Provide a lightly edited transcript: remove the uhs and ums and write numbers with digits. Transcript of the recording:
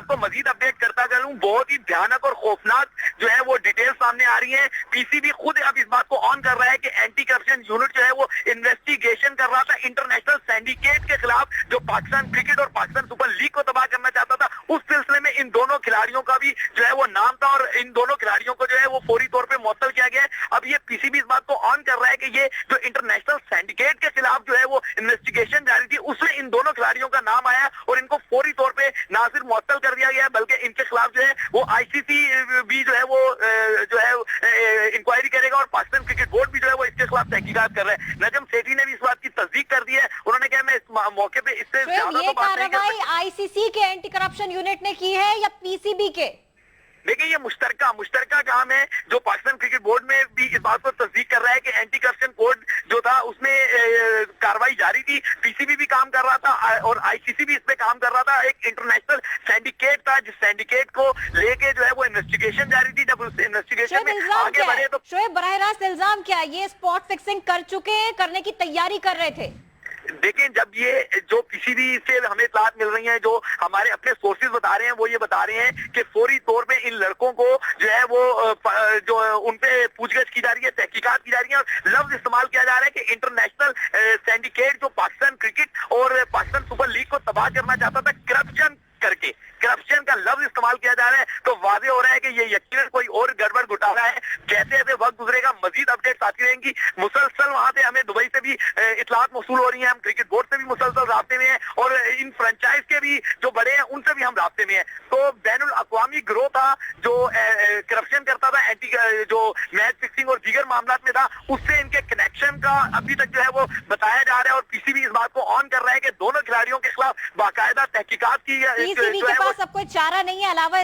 آپ کو مزید اپڈیٹ کرتا چلوں، بہت ہی بھیانک اور خوفناک جو ہے وہ ڈیٹیل سامنے آ رہی ہیں۔ پی سی بی خود اب اس بات کو آن کر رہا ہے کہ اینٹی کرپشن یونٹ جو ہے وہ انویسٹیگیشن کر رہا تھا انٹرنیشنل سینڈیکیٹ کے خلاف جو پاکستان کرکٹ اور پاکستان سپر لیگ کو تباہ کرنا چاہتا تھا۔ اس سلسلے میں ان دونوں کھلاڑیوں کا بھی جو ہے وہ نام تھا اور ان دونوں کھلاڑیوں کو جو ہے وہ فوری طور پہ معطل کیا گیا ہے۔ اب یہ پی سی بی اس بات کو آن کر رہا ہے کہ یہ جو انٹرنیشنل سینڈیکیٹ کے خلاف جو ہے وہ انویسٹیگیشن جاری تھی، اس میں ان دونوں کھلاڑیوں کا نام آیا اور ان کو فوری طور پہ نہ صرف معطل کر دیا گیا ہے بلکہ ان کے خلاف جو ہے وہ آئی سی سی بھی جو ہے وہ جو ہے انکوائری کرے گا اور پاکستان کرکٹ بورڈ بھی جو ہے وہ اس کے خلاف تحقیقات کر رہا ہے۔ نجم سیٹھی نے بھی اس بات کی تصدیق کر دی ہے، انہوں نے کہا میں اس موقع پہ اس سے زیادہ یہ تو بات نہیں کر کارروائی آئی سی سی کے اینٹی کرپشن یونٹ نے کی ہے یا پی سی بی کے؟ دیکھیں یہ مشترکہ کام ہے جو پاکستان کرکٹ بورڈ میں بھی اس بات کو تصدیق کر رہا ہے کہ اینٹی کرپشن کوڈ جو تھا اس میں کاروائی جاری تھی، پی سی بی بھی کام کر رہا تھا اور آئی سی سی بھی اس پہ کام کر رہا تھا۔ ایک انٹرنیشنل سینڈیکیٹ تھا جس سینڈیکیٹ کو لے کے جو ہے وہ انویسٹیگیشن جاری تھی۔ جب اس انویسٹیگیشن میں آگے بڑھے تو شعیب براہ راست الزام کیا ہے؟ یہ اسپاٹ فکسنگ کر چکے ہیں، کرنے کی تیاری کر رہے تھے؟ دیکھیں جب یہ جو کسی بھی سے ہمیں اطلاعات مل رہی ہیں، جو ہمارے اپنے سورسز بتا رہے ہیں، وہ یہ بتا رہے ہیں کہ فوری طور پہ ان لڑکوں کو جو ہے وہ جو ان پہ پوچھ گچھ کی جا رہی ہے، تحقیقات کی جا رہی ہے اور لفظ استعمال کیا جا رہا ہے کہ انٹرنیشنل سینڈیکیٹ جو پاکستان کرکٹ اور پاکستان سپر لیگ کو تباہ کرنا چاہتا تھا کرپشن کر کے، کرپشن کا لفظ استعمال کیا جا رہا ہے، تو واضح ہو رہا ہے کہ یہ یقیناً کوئی اور گڑبڑ گھوٹالہ ہے۔ جیسے جیسے وقت گزرے گا مزید اپڈیٹ آتی رہیں گی۔ مسلسل وہاں سے ہمیں دبئی سے بھی اطلاعات موصول ہو رہی ہیں، ہم کرکٹ بورڈ سے بھی مسلسل رابطے میں ہیں اور ان فرنچائز کے بھی جو بڑے ہیں ان سے بھی ہم رابطے میں ہیں۔ تو بین الاقوامی گروہ تھا جو کرپشن کرتا تھا، اینٹی جو میچ فکسنگ اور دیگر معاملات میں تھا، اس سے ان کے کنیکشن کا ابھی تک جو ہے وہ بتایا جا رہا ہے اور پی سی بی اس بات کو آن کر رہا ہے کہ دونوں کھلاڑیوں کے خلاف باقاعدہ تحقیقات کی پی سی بی کے پاس اب کوئی چارہ نہیں ہے علاوہ